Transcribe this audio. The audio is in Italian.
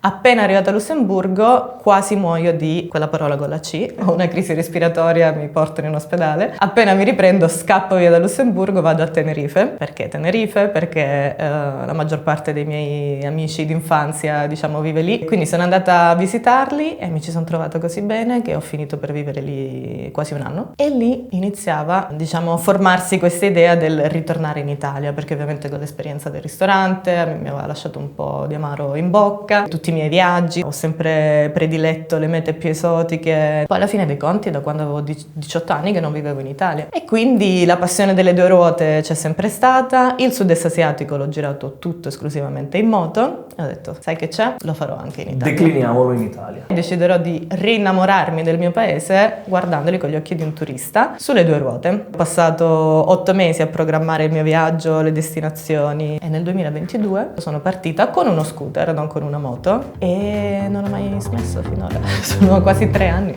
Appena arrivata a Lussemburgo quasi muoio di quella parola con la C, ho una crisi respiratoria, mi portano in ospedale. Appena mi riprendo scappo via da Lussemburgo, vado a Tenerife. Perché Tenerife? Perché la maggior parte dei miei amici d'infanzia, diciamo, vive lì. Quindi sono andata a visitarli e mi ci sono trovata così bene che ho finito per vivere lì quasi un anno. E lì iniziava, diciamo, a formarsi questa idea del ritornare in Italia, perché ovviamente con l'esperienza del ristorante mi aveva lasciato un po' di amaro in bocca. Tutti i miei viaggi, ho sempre prediletto le mete più esotiche. Poi alla fine dei conti, da quando avevo 18 anni che non vivevo in Italia. E quindi la passione delle due ruote c'è sempre stata. Il sud-est asiatico l'ho girato tutto esclusivamente in moto. E ho detto, sai che c'è? Lo farò anche in Italia. Decliniamolo in Italia. Deciderò di rinnamorarmi del mio paese guardandoli con gli occhi di un turista sulle due ruote. Ho passato 8 mesi a programmare il mio viaggio, le destinazioni e nel 2022 sono partita con uno scooter, non con una moto, e non ho mai smesso finora. Sono quasi 3 anni.